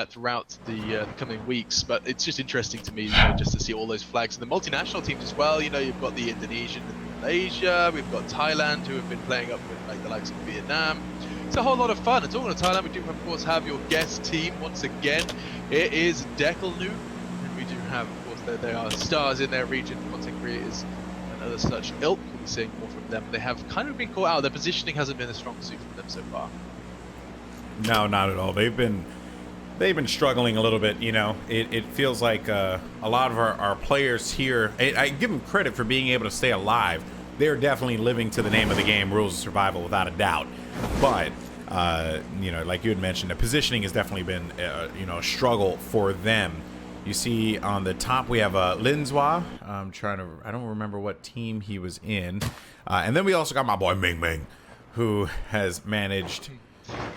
throughout the coming weeks. But it's just interesting to me, just to see all those flags and the multinational teams as well. You've got the Indonesian and Malaysia, we've got Thailand, who have been playing up with like the likes of Vietnam. It's a whole lot of fun. And talking of Thailand, we do of course have your guest team once again. It is Decalnu, and we do have, of course, they are stars in their region, content creators and other such ilk. We'll be seeing more from them. They have kind of been caught out. Their positioning hasn't been a strong suit for them so far. No, not at all. They've been struggling a little bit. It feels like a lot of our players here, I give them credit for being able to stay alive. They're definitely living to the name of the game, rules of survival, without a doubt. But like you had mentioned, the positioning has definitely been a struggle for them. You see on the top we have Linzwa. I don't remember what team he was in. And then we also got my boy Ming Ming, who has managed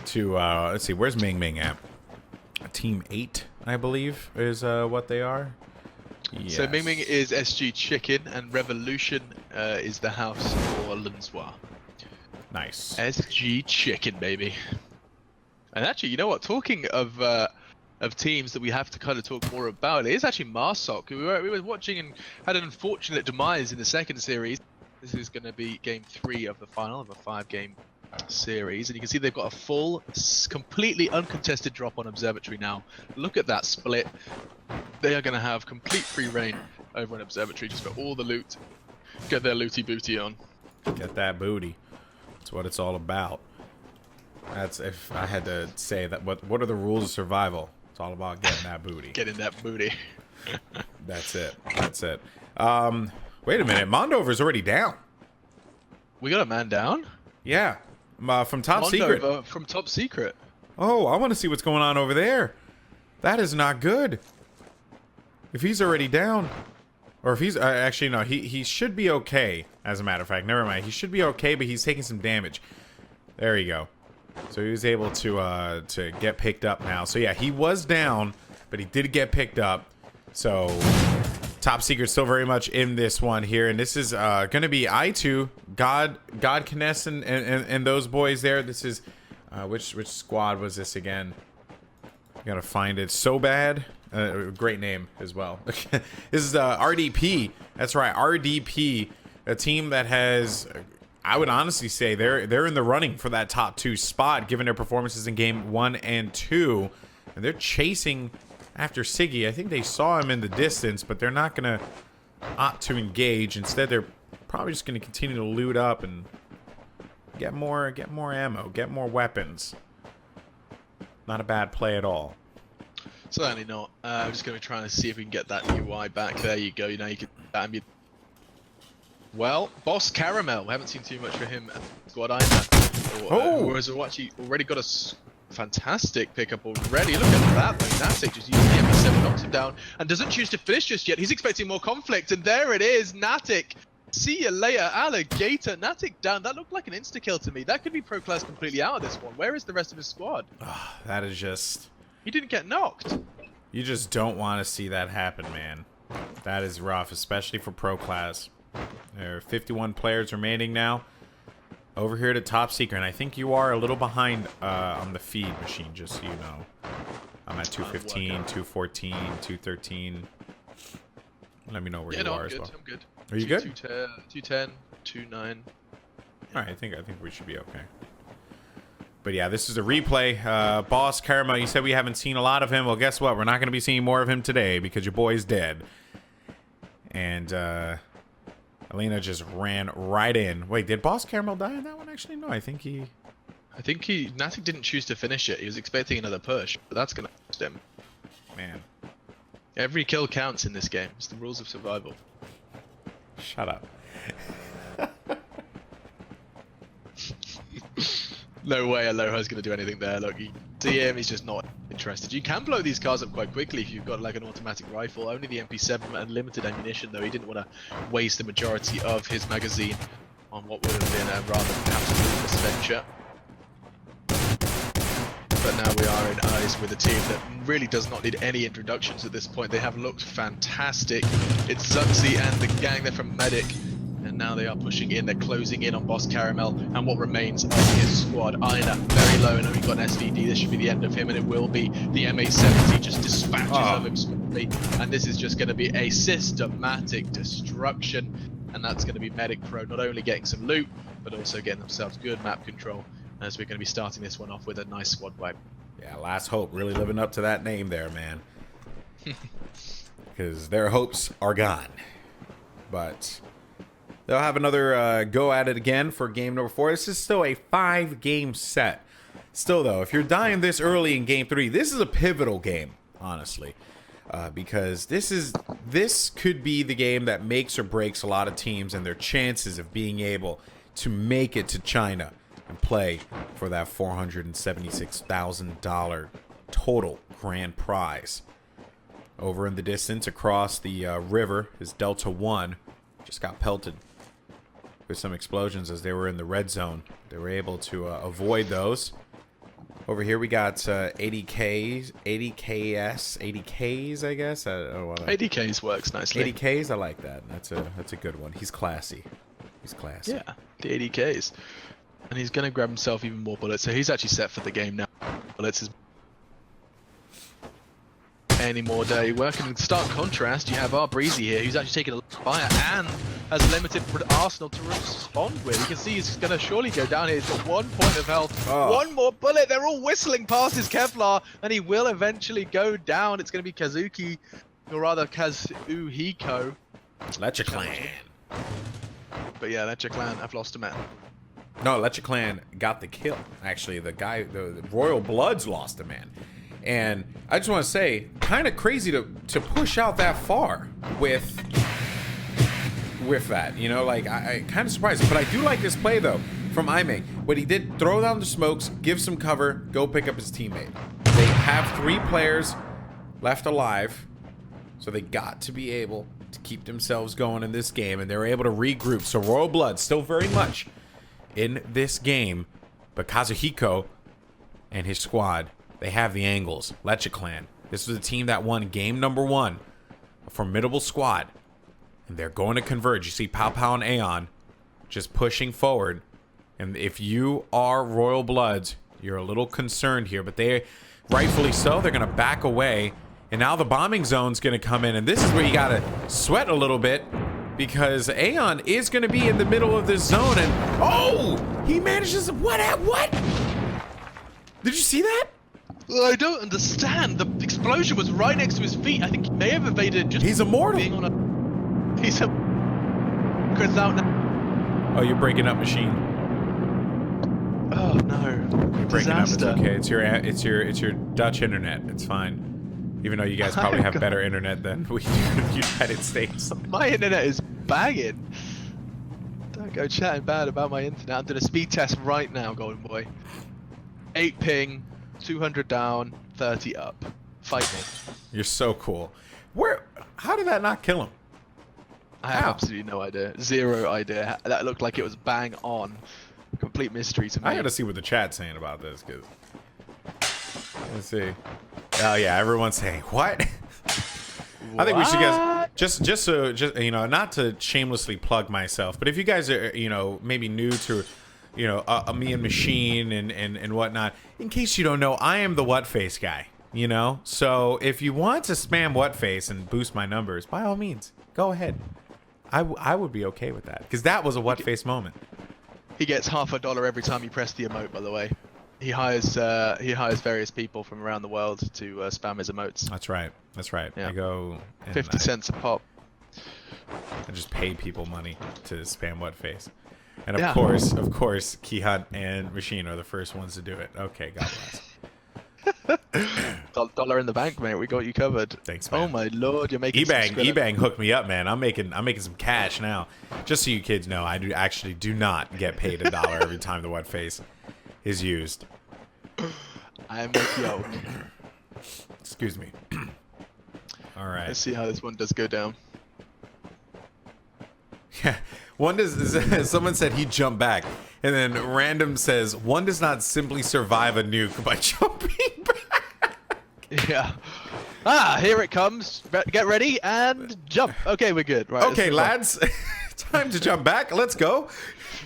to let's see, where's Ming Ming at? Team 8, I believe, is what they are. Yes. So Ming Ming is SG Chicken, and Revolution is the house for Linzwa. Nice. SG Chicken, baby. And actually, you know what? Talking of teams that we have to kind of talk more about, it is actually Marsok. We were watching and had an unfortunate demise in the second series. This is going to be game 3 of the final of a 5-game series, and you can see they've got a full, completely uncontested drop on Observatory now. Look at that split. They are going to have complete free reign over an Observatory just for all the loot. Get their looty booty on. Get that booty. That's what it's all about. That's, if I had to say that, what are the rules of survival? It's all about getting that booty. Getting that booty. That's it. That's it. Wait a minute. Mondover's already down. We got a man down? Yeah. From Top Secret. From Top Secret. Oh, I want to see what's going on over there. That is not good. If he's already down, or if he's actually no, he should be okay. As a matter of fact, never mind. He should be okay, but he's taking some damage. There you go. So he was able to get picked up now. So yeah, he was down, but he did get picked up. So Top Secret still very much in this one here, and this is going to be I2, God Kness and those boys there. This is which squad was this again? I gotta find it. So bad. Great name as well. This is RDP. That's right, RDP, a team that has, I would honestly say they're in the running for that top 2 spot, given their performances in game 1 and 2, and they're chasing after Siggy. I think they saw him in the distance, but they're not gonna opt to engage. Instead, they're probably just gonna continue to loot up and get more ammo, get more weapons. Not a bad play at all. Certainly not. I'm just going to try and see if we can get that UI back. There you go. You can. Well, Boss Caramel. We haven't seen too much for him at the squad either. Who has actually already got a fantastic pickup already. Look at that, though. Natic just using the MP7, knocks him down, and doesn't choose to finish just yet. He's expecting more conflict, and there it is. Natic. See you later, Alligator. Natic down. That looked like an insta-kill to me. That could be ProClass completely out of this one. Where is the rest of his squad? That is just... He didn't get knocked. You just don't want to see that happen, man. That is rough, especially for ProClass. There are 51 players remaining now. Over here to Top Secret, and I think you are a little behind on the feed machine, just so you know. I'm at 215, 214, 213. Let me know where you are as well. I'm good. Are you good? 210, 29. Alright, I think we should be okay. But yeah, this is a replay. Boss Caramel, you said we haven't seen a lot of him. Well, guess what? We're not going to be seeing more of him today because your boy's dead. And Alina just ran right in. Wait, did Boss Caramel die in that one? Actually, no. I think Natic didn't choose to finish it. He was expecting another push, but that's going to cost him. Man. Every kill counts in this game. It's the rules of survival. Shut up. No way Aloha's going to do anything there. Look, you see him, he's just not interested. You can blow these cars up quite quickly if you've got like an automatic rifle. Only the MP7 and limited ammunition, though. He didn't want to waste the majority of his magazine on what would have been a rather absolute misventure. But now we are in eyes with a team that really does not need any introductions at this point. They have looked fantastic. It's Zuxi and the gang there from Medic. And now they are pushing in, they're closing in on Boss Caramel and what remains of his squad. Ina, very low, and we've got an SVD, this should be the end of him, and it will be. The M870 just dispatches of him swiftly, and this is just going to be a systematic destruction, and that's going to be Medic Pro not only getting some loot, but also getting themselves good map control, as we're going to be starting this one off with a nice squad wipe. Yeah, Last Hope really living up to that name there, man. Because their hopes are gone. But they'll have another go at it again for game number 4. This is still a 5-game set. Still, though, if you're dying this early in game 3, this is a pivotal game, honestly. Because this could be the game that makes or breaks a lot of teams and their chances of being able to make it to China and play for that $476,000 total grand prize. Over in the distance, across the river, is Delta 1. Just got pelted with some explosions as they were in the red zone. They were able to avoid those. Over here we got 80Ks, 80Ks, I guess. I don't wanna... 80Ks works nicely. 80Ks, I like that. That's a good one. He's classy. He's classy. Yeah, the 80Ks. And he's going to grab himself even more bullets, so he's actually set for the game now. Bullets is any more day working. In stark contrast, you have our Breezy here, who's actually taking a fire and has a limited arsenal to respond with. You can see he's going to surely go down here. He's got 1 point of health, one more bullet. They're all whistling past his Kevlar, and he will eventually go down. It's going to be Kazuki, or rather Kazuhiko. Let your clan. But yeah, Let Your Clan, I've lost a man. No, Let Your Clan got the kill. Actually, the Royal Bloods lost a man. And I just want to say, kind of crazy to push out that far with that. You know, like, I kind of surprised. But I do like this play, though, from Aime. What he did, throw down the smokes, give some cover, go pick up his teammate. They have 3 players left alive, so they got to be able to keep themselves going in this game, and they're able to regroup. So Royal Blood still very much in this game, but Kazuhiko and his squad, they have the angles. Let Your Clan. This was a team that won game number 1, a formidable squad, and they're going to converge. You see Pow Pow and Aeon just pushing forward, and if you are Royal Bloods, you're a little concerned here, but they, rightfully so, they're going to back away, and now the bombing zone's going to come in, and this is where you got to sweat a little bit, because Aeon is going to be in the middle of this zone, and oh, he manages to, what? Did you see that? Well, I don't understand. The explosion was right next to his feet. I think he may have evaded just He's immortal. Being on a... He's a... Chris out now. Oh, you're breaking up, machine. Oh no. You're breaking up. It's okay. It's your Dutch internet. It's fine. Even though you guys probably have better internet than we do in the United States. My internet is banging. Don't go chatting bad about my internet. I'm doing a speed test right now, Golden Boy. 8 ping, 200 down, 30 up. Fight me. You're so cool. How did that not kill him? I have absolutely no idea. Zero idea. That looked like it was bang on. Complete mystery to me. I gotta see what the chat's saying about this, because... Let's see. Oh yeah, everyone's saying, what? I think we should just you know, not to shamelessly plug myself, but if you guys are, you know, maybe new to, you know, me and Machine and whatnot, in case you don't know, I am the what face guy, you know? So if you want to spam what face and boost my numbers, by all means, go ahead. I would be okay with that, because that was a what face moment. He gets $50 every time you press the emote, by the way. He hires various people from around the world to spam his emotes. That's right. That's right. Yeah. I go 50 cents a pop. I just pay people money to spam what face. And of course, Kihat and Machine are the first ones to do it. Okay, God bless. Dollar in the bank, mate. We got you covered. Thanks, man. Oh my lord, you're making eBang hooked me up, man. I'm making some cash now. Just so you kids know, I do not get paid $1 every time the what face is used. I am with you. Excuse me. All right. Let's see how this one does go down. Yeah. Someone said he jumped back, and then Random says one does not simply survive a nuke by jumping back. Yeah. Ah, here it comes. Get ready and jump. Okay, we're good. Right. Okay, lads. Time to jump back. Let's go.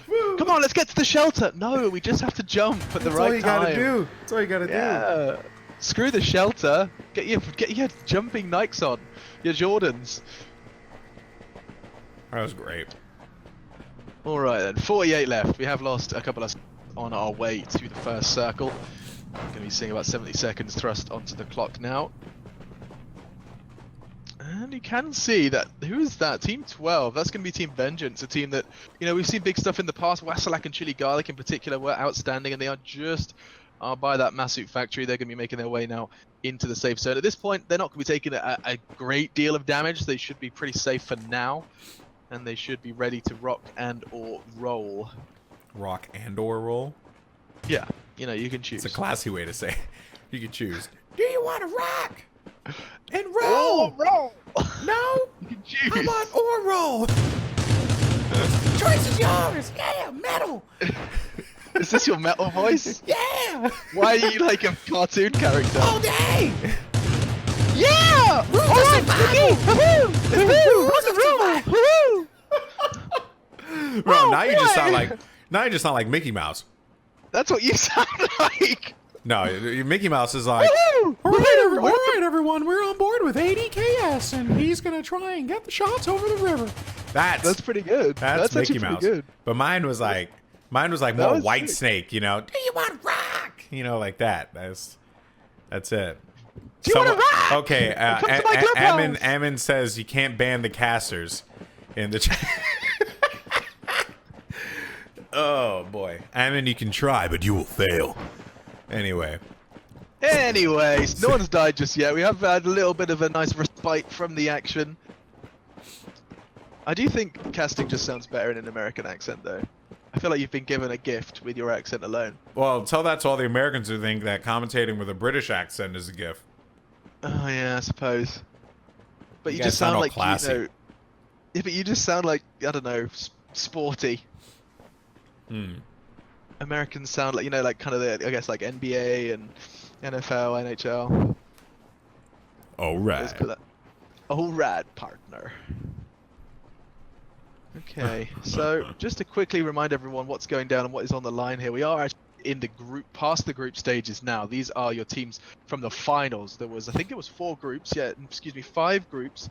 Woo. Come on, let's get to the shelter. No, we just have to jump at the right time. That's all you gotta do. That's all you gotta do. Screw the shelter. Get your jumping Nikes on. Your Jordans. That was great. All right then. 48 left. We have lost a couple of on our way to the first circle. Going to be seeing about 70 seconds thrust onto the clock now. And you can see that, who is that? Team 12, that's going to be Team Vengeance, a team that, you know, we've seen big stuff in the past. Wasalak and Chili Garlic in particular were outstanding, and they are just by that Masuk factory. They're going to be making their way now into the safe zone. At this point, they're not going to be taking a great deal of damage. They should be pretty safe for now, and they should be ready to rock and or roll. Rock and or roll? Yeah, you know, you can choose. It's a classy way to say it. You can choose. Do you want to rock and roll? Oh, roll! No? You can choose. How about or roll? Choice is yours. Yeah, metal. Is this your metal voice? Yeah. Why are you like a cartoon character? All day. Yeah! Alright, woohoo! Bro, now you just sound like Mickey Mouse. That's what you sound like. No, Mickey Mouse is like, all right, everyone, we're on board with ADKS, and he's gonna try and get the shots over the river. That's pretty good. That's Mickey Mouse. Good. But mine was like more White Snake, you know. Do you want to rock? You know, like that. That's it. Do you want to rock? Okay, Ammon says you can't ban the casters in the chat. Oh boy, Ammon, you can try, but you will fail. Anyways, no one's died just yet. We have had a little bit of a nice respite from the action. I do think casting just sounds better in an American accent, though. I feel like you've been given a gift with your accent alone. Well, tell that to all the Americans who think that commentating with a British accent is a gift. Oh yeah, I suppose. But you guys just sound all like classy. you know. Yeah, but you just sound like, I don't know, sporty. Americans sound like, you know, like kind of the, I guess, like NBA and NFL, NHL. All right. All right, partner. Okay, so just to quickly remind everyone what's going down and what is on the line here. We are actually in the group, past the group stages now. These are your teams from the finals. There was, I think it was 5 groups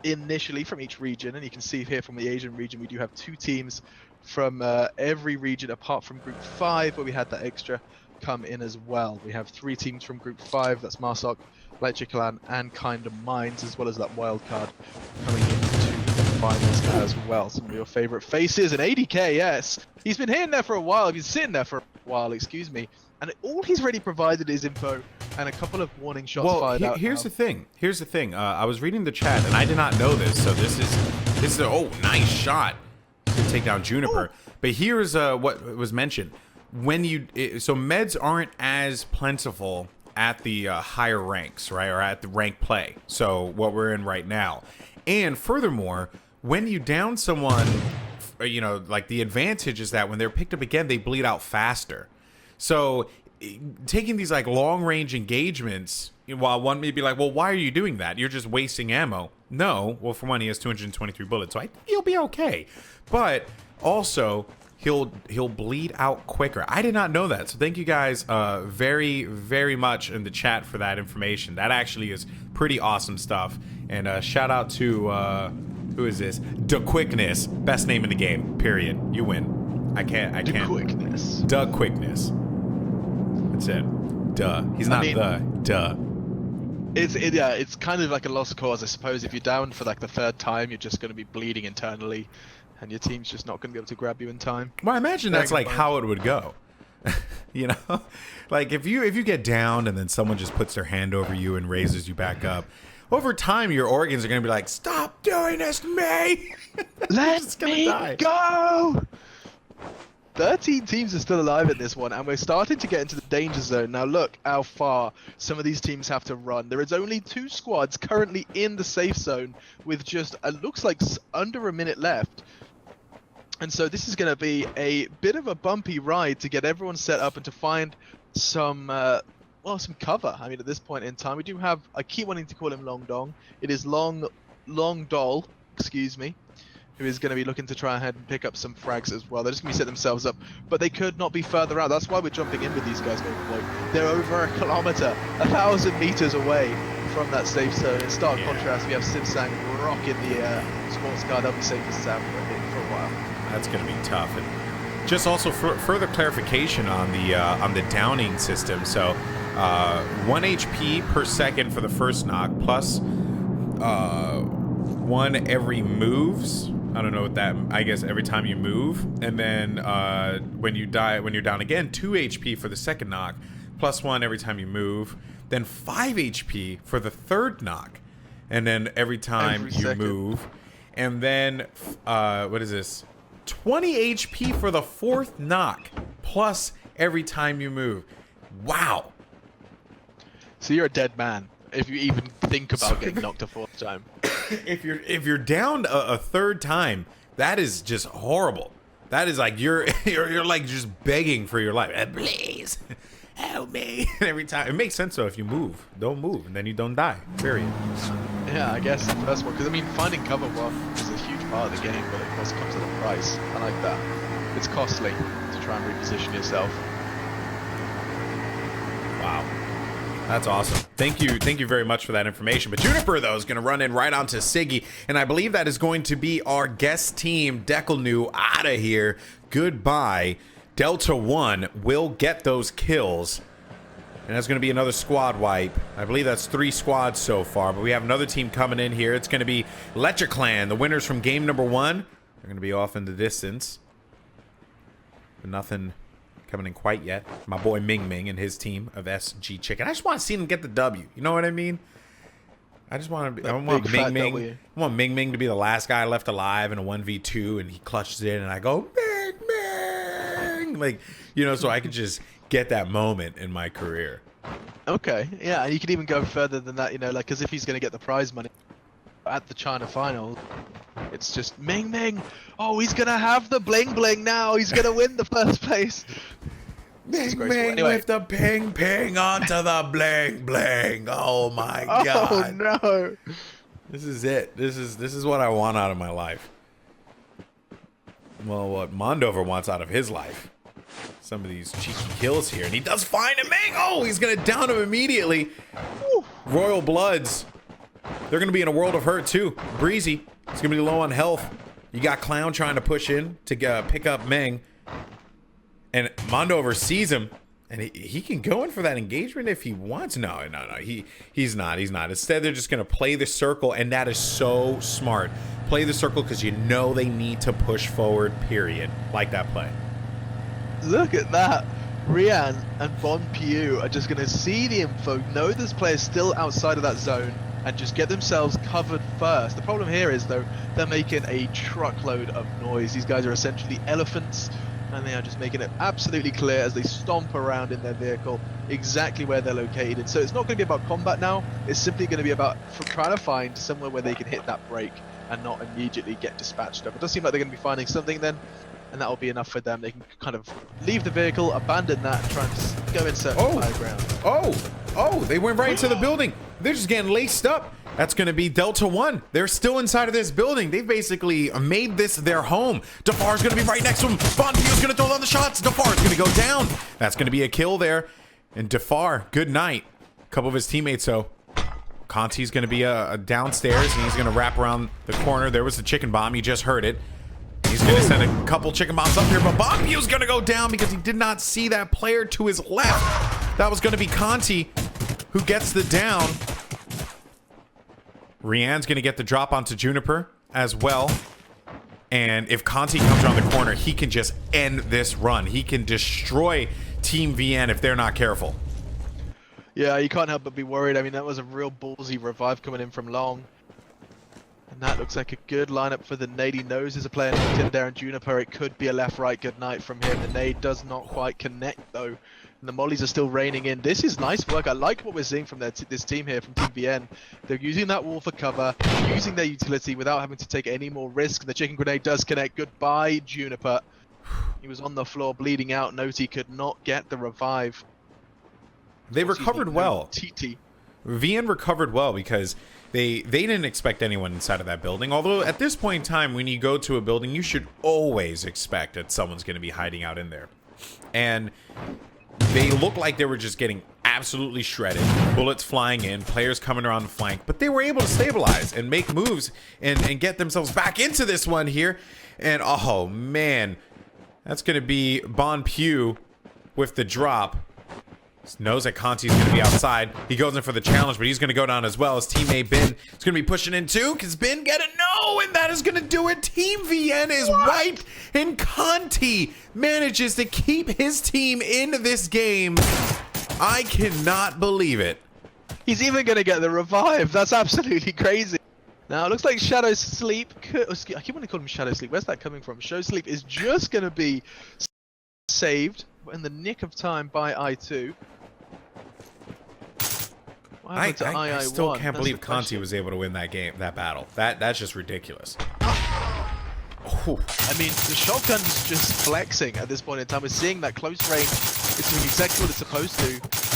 initially from each region, and you can see here from the Asian region we do have 2 teams from every region apart from group 5, where we had that extra come in as well. We have 3 teams from group 5, that's Marsok, Light Chikalan, and Kinda Minds, as well as that wild card coming into the finals as well. Some of your favorite faces, and ADK, yes, he's been hitting there for a while, he's been sitting there for a while, excuse me, and all he's really provided is info and a couple of warning shots fired out. Here's the thing. I was reading the chat and I did not know this, so this is oh, nice shot to take down Juniper. Ooh. But here's what was mentioned. So meds aren't as plentiful at the higher ranks, right, or at the rank play. So what we're in right now, and furthermore, when you down someone, you know, like the advantage is that when they're picked up again, they bleed out faster. So taking these like long range engagements, while one may be like, well, why are you doing that? You're just wasting ammo. No, well, for one, he has 223 bullets, so I think he'll be okay. But also, he'll bleed out quicker. I did not know that, so thank you guys very, very much in the chat for that information. That actually is pretty awesome stuff. And shout out to who is this? Doug Quickness, best name in the game. Period. You win. I can't. Doug Quickness. Doug Quickness. That's it. Duh. He's not duh. It's kind of like a lost cause, I suppose. If you're down for like the 3rd time, you're just going to be bleeding internally, and your team's just not going to be able to grab you in time. Well, I imagine that's like how it would go. You know, like if you get downed and then someone just puts their hand over you and raises you back up, over time your organs are going to be like, stop doing this to me. Let me go. 13 teams are still alive in this one, and we're starting to get into the danger zone. Now look how far some of these teams have to run. There is only 2 squads currently in the safe zone with just, looks like under a minute left. And so this is going to be a bit of a bumpy ride to get everyone set up and to find some, some cover. I mean, at this point in time, we do have, I keep wanting to call him Long Dong. It is Long Doll, excuse me. who is going to be looking to try ahead and pick up some frags as well. They're just going to set themselves up, but they could not be further out. That's why we're jumping in with these guys going forward. They're over 1 kilometer, 1,000 meters away from that safe zone. In stark contrast, we have Simsang rocking the sports car. They'll be safe as Sam for a while. That's going to be tough. And just also further clarification on the downing system. So 1 HP per second for the first knock, plus 1 every moves. I don't know what that, I guess every time you move. And then when you're down again, 2 HP for the second knock, plus 1 every time you move. Then 5 HP for the third knock. And then every time you move. And then, what is this? 20 HP for the fourth knock, plus every time you move. Wow. So you're a dead man if you even think about getting knocked a fourth time. If you're down a third time, that is just horrible. That is like you're like just begging for your life. Please help me. Every time. It makes sense though. If you move, don't move, and then you don't die. Period. Yeah, I guess the first one, because I mean, finding cover is a huge part of the game, but it also comes at a price. I like that. It's costly to try and reposition yourself. Wow. That's awesome. Thank you very much for that information. But Juniper, though, is going to run in right onto Siggy, and I believe that is going to be our guest team, Deckelnu, out of here. Goodbye. Delta 1 will get those kills, and that's going to be another squad wipe. I believe that's 3 squads so far, but we have another team coming in here. It's going to be Lecture Clan, the winners from game number 1. They're going to be off in the distance, but nothing coming in quite yet. My boy Ming Ming and his team of SG Chicken. I just want to see them get the W. You know what I mean? I just want to. I want Ming Ming to be the last guy left alive in a 1v2, and he clutches it, and I go Ming Ming, like, you know, so I could just get that moment in my career. Okay, yeah, and you could even go further than that, you know, like as if he's going to get the prize money at the China final. It's just Ming Ming. Oh, he's going to have the bling bling now. He's going to win the first place. Ming Ming anyway. With the ping ping onto the bling bling. Oh my god. Oh no. This is it. This is what I want out of my life. Well, what Mondover wants out of his life. Some of these cheeky kills here, and he does find a Ming. Oh, he's gonna down him immediately. Woo. Royal Bloods. They're gonna be in a world of hurt too. Breezy. He's gonna be low on health. You got Clown trying to push in to pick up Ming. And Mondover sees him, and he can go in for that engagement if he wants. No. He's not. Instead, they're just going to play the circle, and that is so smart. Play the circle because you know they need to push forward, period. Like that play. Look at that. Rian and Bon Piu are just going to see the info, know this player's still outside of that zone, and just get themselves covered first. The problem here is, though, they're making a truckload of noise. These guys are essentially elephants, and they are just making it absolutely clear as they stomp around in their vehicle exactly where they're located. So it's not going to be about combat now. It's simply going to be about trying to find somewhere where they can hit that brake and not immediately get dispatched up. It does seem like they're going to be finding something then, and that will be enough for them. They can kind of leave the vehicle, abandon that, and try and go in search of higher ground. Oh, they went right into the building. They're just getting laced up. That's going to be Delta 1. They're still inside of this building. They've basically made this their home. Dafar's going to be right next to him. Bonfio's going to throw down the shots. Dafar's going to go down. That's going to be a kill there. And Dafar, good night. A couple of his teammates, though. Conti's going to be downstairs, and he's going to wrap around the corner. There was the chicken bomb. You just heard it. He's going to send a couple chicken bombs up here, but Bonfio's going to go down because he did not see that player to his left. That was going to be Conti who gets the down. Rian's going to get the drop onto Juniper as well. And if Conti comes around the corner, he can just end this run. He can destroy Team VN if they're not careful. Yeah, you can't help but be worried. I mean, that was a real ballsy revive coming in from long. And that looks like a good lineup for the nade. He knows there's a player knocked in there, and Juniper, it could be a left-right good night from him. The nade does not quite connect, though. And the mollies are still raining in. This is nice work. I like what we're seeing from this team here, from Team VN. They're using that wall for cover, using their utility without having to take any more risk. The chicken grenade does connect. Goodbye, Juniper. He was on the floor bleeding out. Noti could not get the revive. They recovered well. TT. VN recovered well because they didn't expect anyone inside of that building. Although at this point in time, when you go to a building, you should always expect that someone's going to be hiding out in there. And they looked like they were just getting absolutely shredded. Bullets flying in, players coming around the flank, but they were able to stabilize and make moves and get themselves back into this one here. And oh man, that's going to be Bon Pugh with the drop. Knows that Conti's going to be outside. He goes in for the challenge, but he's going to go down as well. His teammate Ben is going to be pushing in too, because Ben got a no, and that is going to do it. Team VN is wiped, and Conti manages to keep his team in this game. I cannot believe it. He's even going to get the revive. That's absolutely crazy. Now, it looks like Shadow Sleep. I keep wanting to call him Shadow Sleep. Where's that coming from? Shadow Sleep is just going to be saved in the nick of time by I2. I still can't believe Conti was able to win that game, that battle. That's just ridiculous. Oh. I mean, the shotgun's just flexing at this point in time. We're seeing that close range. It's doing exactly what it's supposed to.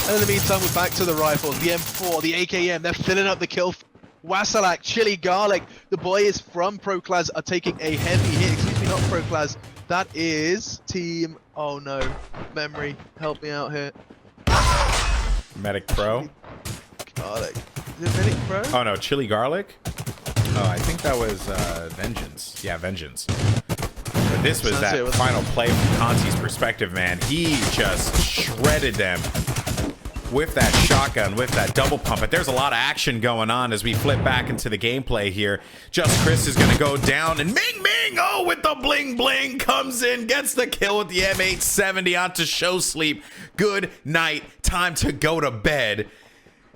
And in the meantime, we're back to the rifles, the M4, the AKM. They're filling up the kill. Wasalak, Chili Garlic. The boys from ProClaz are taking a heavy hit. Excuse me, not ProClaz. That is Team... Oh no. Memory, help me out here. Medic Pro? Chili Garlic. Is it Medic Pro? Oh no, Chili Garlic? Oh, I think that was Vengeance. Yeah, Vengeance. But this was that final play from Conti's perspective, man. He just shredded them with that shotgun, with that double pump. But there's a lot of action going on as we flip back into the gameplay here. Just Chris is going to go down, and Ming Ming, oh, with the bling bling, comes in, gets the kill with the M870 onto Show Sleep. Good night, time to go to bed.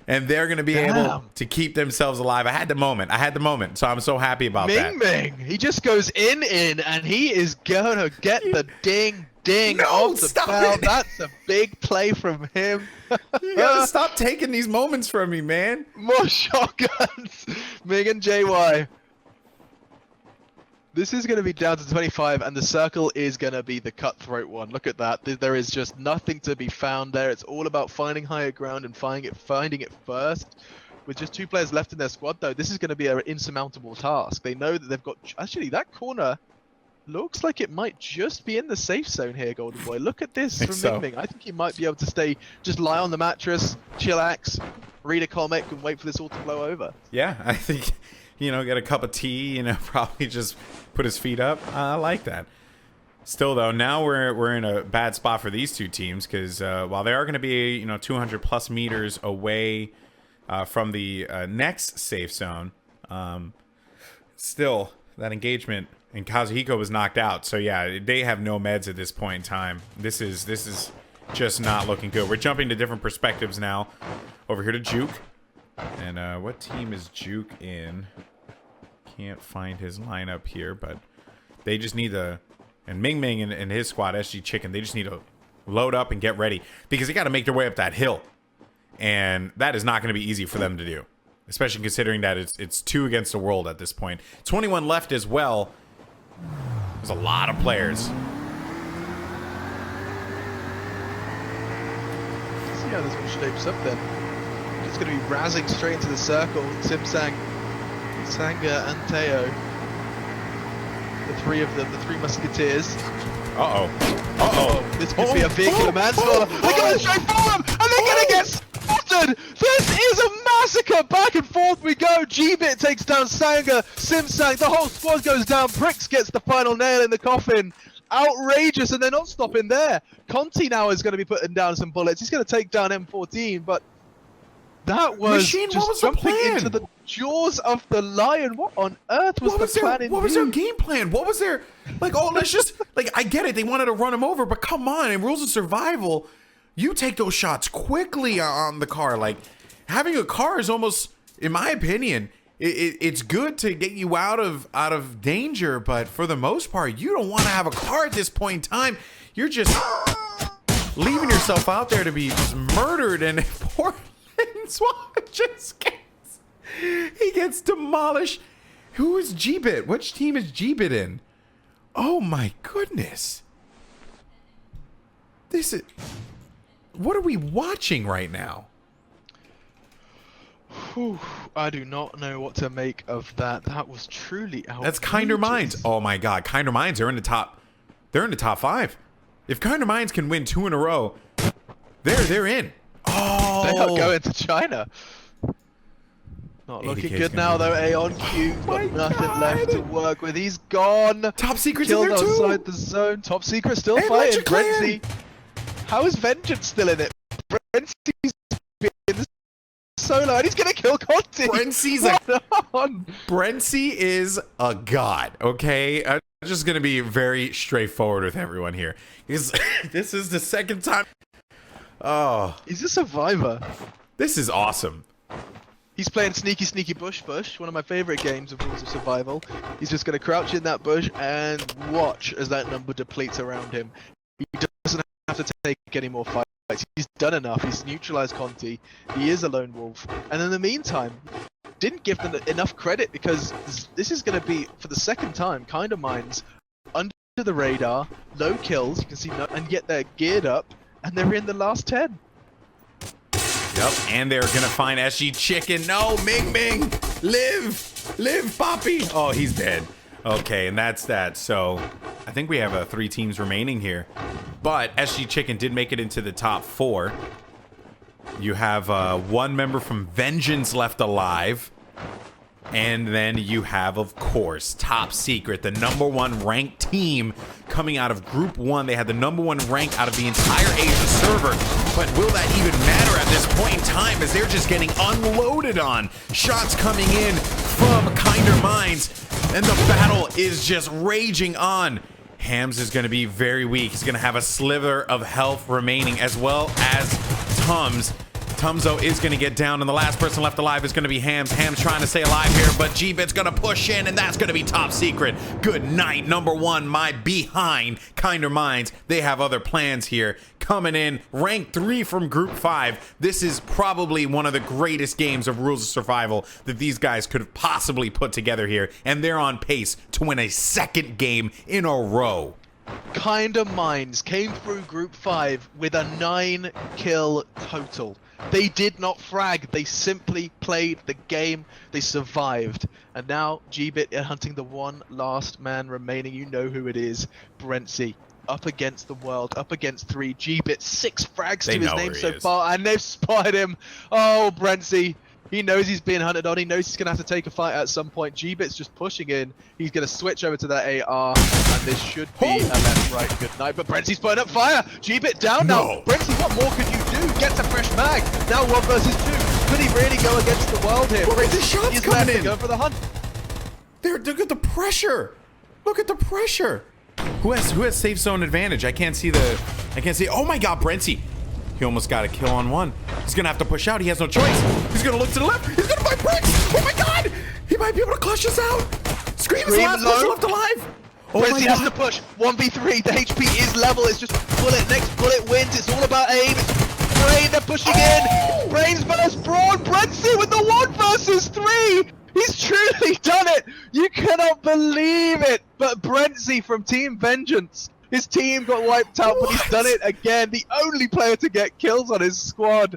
And they're going to be able to keep themselves alive. I had the moment, so I'm so happy about that. Ming Ming, he just goes in, and he is going to get the ding off the bell. That's a big play from him. You gotta stop taking these moments from me, man. More shotguns. Ming and JY. This is going to be down to 25, and the circle is going to be the cutthroat one. Look at that. There is just nothing to be found there. It's all about finding higher ground and finding it first. With just 2 players left in their squad, though, this is going to be an insurmountable task. They know that they've got... Actually, that corner looks like it might just be in the safe zone here, Golden Boy. Look at this from Ming Ming. I think he might be able to just lie on the mattress, chillax, read a comic, and wait for this all to blow over. Yeah, I think... get a cup of tea, probably just put his feet up. I like that. Still, though, now we're in a bad spot for these two teams because while they are going to be, 200 plus meters away from the next safe zone, still that engagement and Kazuhiko was knocked out. So yeah, they have no meds at this point in time. This is just not looking good. We're jumping to different perspectives now. Over here to Juke. And what team is Juke in? Can't find his lineup here, but they just need to... And Ming Ming and his squad, SG Chicken, they just need to load up and get ready. Because they got to make their way up that hill. And that is not going to be easy for them to do. Especially considering that it's 2 against the world at this point. 21 left as well. There's a lot of players. See how this one shapes up then. It's going to be razzing straight into the circle. Simsang, Sanga, and Teo. The three of them, the 3 musketeers. This could be a vehicular manslaughter. They're going straight for him, and they're going to get spotted. This is a massacre. Back and forth we go. G-Bit takes down Sanga, Simsang. The whole squad goes down. Bricks gets the final nail in the coffin. Outrageous, and they're not stopping there. Conti now is going to be putting down some bullets. He's going to take down M14, but that was just jumping into the jaws of the lion. What on earth was the plan? What was their game plan? What was their... let's just... I get it. They wanted to run him over, but come on. In rules of survival, you take those shots quickly on the car. Having a car is almost, in my opinion, it's good to get you out of danger, but for the most part, you don't want to have a car at this point in time. You're just leaving yourself out there to be just murdered, and poor Swap just gets demolished. Who is G-Bit? Which team is G-Bit in? Oh my goodness. What are we watching right now? Whew, I do not know what to make of that. That was truly outrageous. That's Kinder Minds. Oh my God, Kinder Minds are in the top. They're in the top 5. If Kinder Minds can win 2 in a row, they're in. Oh, They are going to China. Not looking good now though. Aeon Q got nothing left to work with. He's gone. Top Secret's Killed in there too. outside the zone. Top Secret still And fighting. Legend Clan. Frenzy. How is Vengeance still in it? Frenzy's been solo and he's gonna kill Conti. Frenzy's Brency is a god, okay? I'm just gonna be very straightforward with everyone here. This is the second time. Oh, He's a survivor. this is awesome. He's playing Sneaky Sneaky Bush, one of my favorite games of Rules of Survival. He's just gonna crouch in that bush and watch as that number depletes around him. He doesn't have to take any more fights. He's done enough. He's neutralized Conti. He is a lone wolf. And in the meantime, didn't give them enough credit because this is going to be, for the second time, Kinder Minds under the radar, low kills, you can see, and yet they're geared up, and they're in the last 10. Yep, and they're gonna find SG Chicken. No, Ming Ming, live, Poppy. Oh, he's dead. Okay, and that's that. So I think we have 3 teams remaining here, but SG Chicken did make it into the top 4. You have 1 member from Vengeance left alive. And then you have, of course, Top Secret, the #1 ranked team coming out of Group 1. They had the #1 rank out of the entire Asia server. But will that even matter at this point in time as they're just getting unloaded on? Shots coming in from Kinder Minds, and the battle is just raging on. Hams is going to be very weak. He's going to have a sliver of health remaining, as well as Tums. Tumzo is going to get down, and the last person left alive is going to be Hams. Hams trying to stay alive here, but Gbit's going to push in, and that's going to be Top Secret. Good night, #1, my behind. Kinder Minds, they have other plans here. Coming in, rank 3 from Group 5. This is probably one of the greatest games of Rules of Survival that these guys could have possibly put together here, and they're on pace to win a 2nd game in a row. Kinder Minds came through Group 5 with a 9-kill total. They did not frag, they simply played the game, they survived. And now Gbit are hunting the one last man remaining. You know who it is, Brentsy. Up against the world, up against 3. Gbit, 6 frags to his name so far, and they've spotted him. Oh, Brentsy. He knows he's being hunted on. He knows he's going to have to take a fight at some point. Gbit's just pushing in. He's going to switch over to that AR, and this should be a left-right good night. But Brentsy's putting up fire. Gbit down now. Brentsy, what more could you do? Gets a fresh mag. Now 1 versus 2. Could he really go against the world here? Look at the shots coming in. Go for the hunt. Look at the pressure. Look at the pressure. Who has safe zone advantage? I can't see. Oh my God, Brentsy. He almost got a kill on 1. He's gonna have to push out. He has no choice. He's gonna look to the left. He's gonna find Bricks. Oh my God! He might be able to clutch us out. Scream is the last person left alive. Oh Brentsy has to push. 1v3. The HP is level. It's just bullet. Next bullet wins. It's all about aim. It's Brain. They're pushing in. Brains versus Brawn. Brentsy with the 1 versus 3. He's truly done it. You cannot believe it. But Brentsy from Team Vengeance. His team got wiped out, but he's done it again. The only player to get kills on his squad.